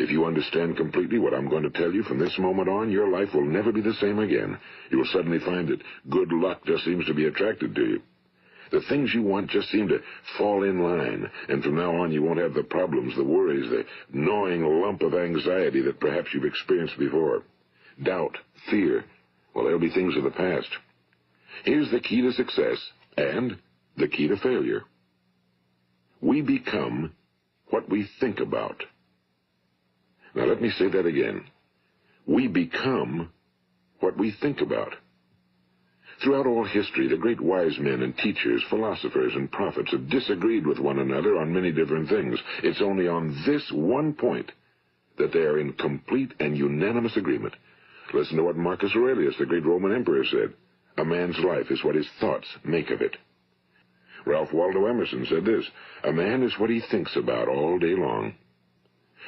If you understand completely what I'm going to tell you from this moment on, your life will never be the same again. You will suddenly find that good luck just seems to be attracted to you. The things you want just seem to fall in line, and from now on you won't have the problems, the worries, the gnawing lump of anxiety that perhaps you've experienced before. Doubt, fear, well, they'll be things of the past. Here's the key to success and the key to failure. We become what we think about. Now let me say that again. We become what we think about. Throughout all history, the great wise men and teachers, philosophers and prophets have disagreed with one another on many different things. It's only on this one point that they are in complete and unanimous agreement. Listen to what Marcus Aurelius, the great Roman emperor, said. A man's life is what his thoughts make of it. Ralph Waldo Emerson said this, a man is what he thinks about all day long.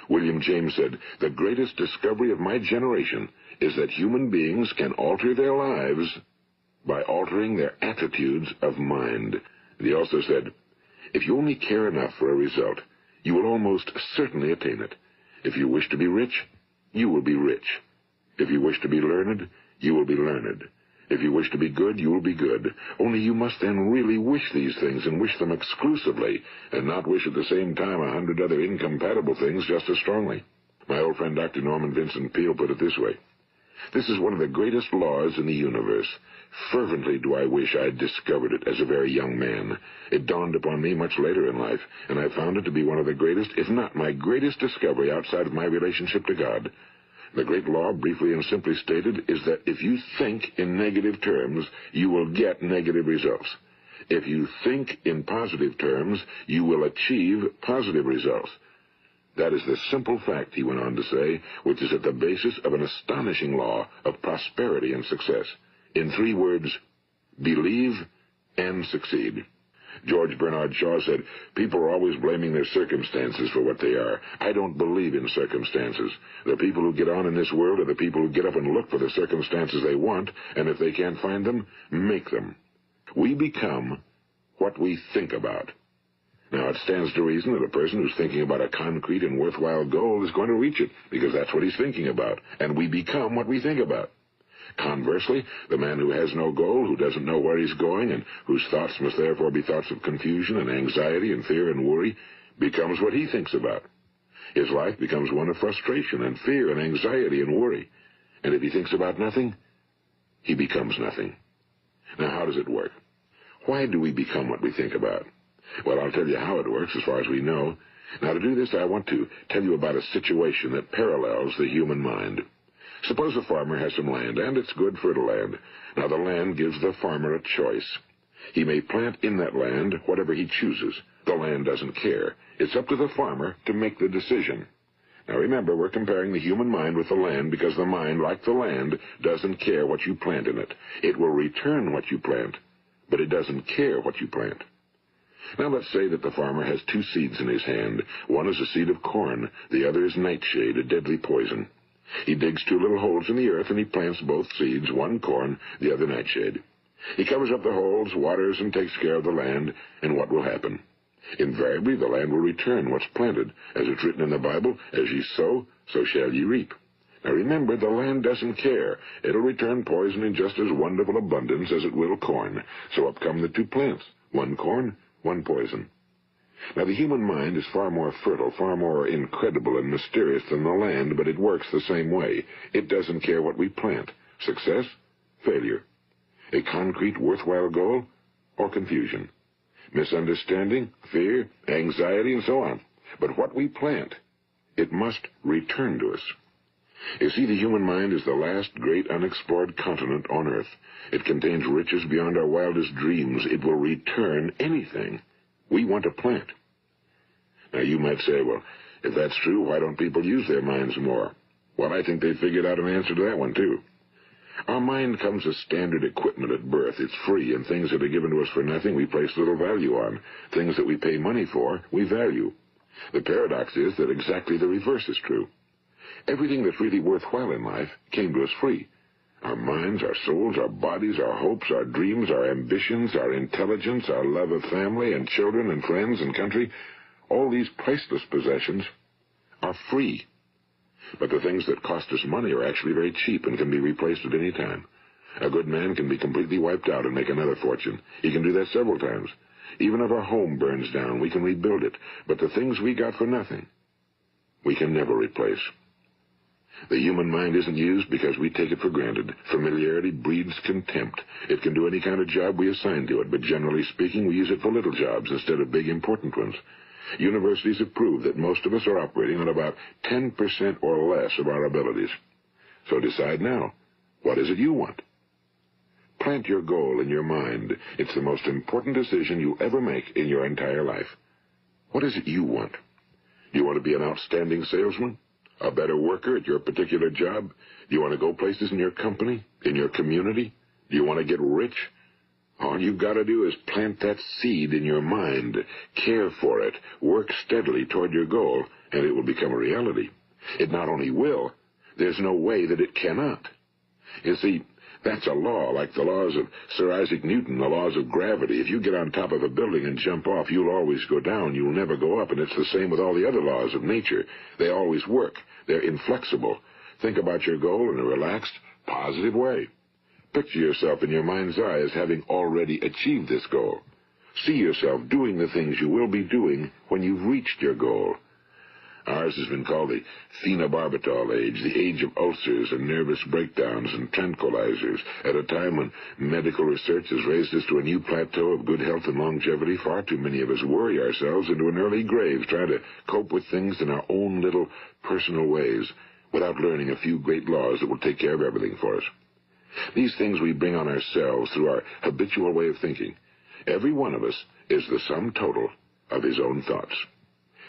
William James said, the greatest discovery of my generation is that human beings can alter their lives by altering their attitudes of mind. And he also said, if you only care enough for a result, you will almost certainly attain it. If you wish to be rich, you will be rich. If you wish to be learned, you will be learned. If you wish to be good, you will be good. Only you must then really wish these things and wish them exclusively, and not wish at the same time 100 other incompatible things just as strongly. My old friend Dr. Norman Vincent Peale put it this way. This is one of the greatest laws in the universe. Fervently do I wish I had discovered it as a very young man. It dawned upon me much later in life, and I found it to be one of the greatest, if not my greatest discovery outside of my relationship to God. The great law, briefly and simply stated, is that if you think in negative terms, you will get negative results. If you think in positive terms, you will achieve positive results. That is the simple fact, he went on to say, which is at the basis of an astonishing law of prosperity and success. In 3 words, believe and succeed. George Bernard Shaw said, people are always blaming their circumstances for what they are. I don't believe in circumstances. The people who get on in this world are the people who get up and look for the circumstances they want, and if they can't find them, make them. We become what we think about. Now, it stands to reason that a person who's thinking about a concrete and worthwhile goal is going to reach it, because that's what he's thinking about, and we become what we think about. Conversely, the man who has no goal, who doesn't know where he's going, and whose thoughts must therefore be thoughts of confusion and anxiety and fear and worry, becomes what he thinks about. His life becomes one of frustration and fear and anxiety and worry. And if he thinks about nothing, he becomes nothing. Now, how does it work? Why do we become what we think about? Well, I'll tell you how it works as far as we know. Now, to do this, I want to tell you about a situation that parallels the human mind. Suppose a farmer has some land, and it's good fertile land. Now, the land gives the farmer a choice. He may plant in that land whatever he chooses. The land doesn't care. It's up to the farmer to make the decision. Now, remember, we're comparing the human mind with the land because the mind, like the land, doesn't care what you plant in it. It will return what you plant, but it doesn't care what you plant. Now, let's say that the farmer has 2 seeds in his hand. One is a seed of corn. The other is nightshade, a deadly poison. He digs 2 little holes in the earth, and he plants both seeds, one corn, the other nightshade. He covers up the holes, waters, and takes care of the land, and what will happen? Invariably, the land will return what's planted. As it's written in the Bible, as ye sow, so shall ye reap. Now remember, the land doesn't care. It'll return poison in just as wonderful abundance as it will corn. So up come the 2 plants, one corn, one poison. Now, the human mind is far more fertile, far more incredible and mysterious than the land, but it works the same way. It doesn't care what we plant. Success, failure. A concrete, worthwhile goal, or confusion. Misunderstanding, fear, anxiety, and so on. But what we plant, it must return to us. You see, the human mind is the last great unexplored continent on Earth. It contains riches beyond our wildest dreams. It will return anything we want to plant. Now, you might say, well, if that's true, why don't people use their minds more? Well, I think they figured out an answer to that one, too. Our mind comes as standard equipment at birth. It's free, and things that are given to us for nothing we place little value on. Things that we pay money for, we value. The paradox is that exactly the reverse is true. Everything that's really worthwhile in life came to us free. Our minds, our souls, our bodies, our hopes, our dreams, our ambitions, our intelligence, our love of family and children and friends and country, all these priceless possessions are free. But the things that cost us money are actually very cheap and can be replaced at any time. A good man can be completely wiped out and make another fortune. He can do that several times. Even if our home burns down, we can rebuild it. But the things we got for nothing, we can never replace. The human mind isn't used because we take it for granted. Familiarity breeds contempt. It can do any kind of job we assign to it, but generally speaking, we use it for little jobs instead of big, important ones. Universities have proved that most of us are operating on about 10% or less of our abilities. So decide now, what is it you want? Plant your goal in your mind. It's the most important decision you'll ever make in your entire life. What is it you want? Do you want to be an outstanding salesman? A better worker at your particular job? Do you want to go places in your company? In your community? Do you want to get rich? All you've got to do is plant that seed in your mind, care for it, work steadily toward your goal, and it will become a reality. It not only will, there's no way that it cannot. You see, that's a law, like the laws of Sir Isaac Newton, the laws of gravity. If you get on top of a building and jump off, you'll always go down. You'll never go up, and it's the same with all the other laws of nature. They always work. They're inflexible. Think about your goal in a relaxed, positive way. Picture yourself in your mind's eye as having already achieved this goal. See yourself doing the things you will be doing when you've reached your goal. Ours has been called the phenobarbital age, the age of ulcers and nervous breakdowns and tranquilizers. At a time when medical research has raised us to a new plateau of good health and longevity, far too many of us worry ourselves into an early grave trying to cope with things in our own little personal ways without learning a few great laws that will take care of everything for us. These things we bring on ourselves through our habitual way of thinking. Every one of us is the sum total of his own thoughts.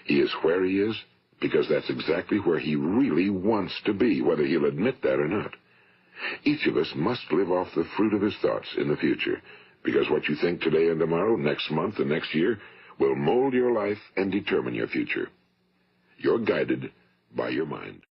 He is where he is because that's exactly where he really wants to be, whether he'll admit that or not. Each of us must live off the fruit of his thoughts in the future, because what you think today and tomorrow, next month and next year, will mold your life and determine your future. You're guided by your mind.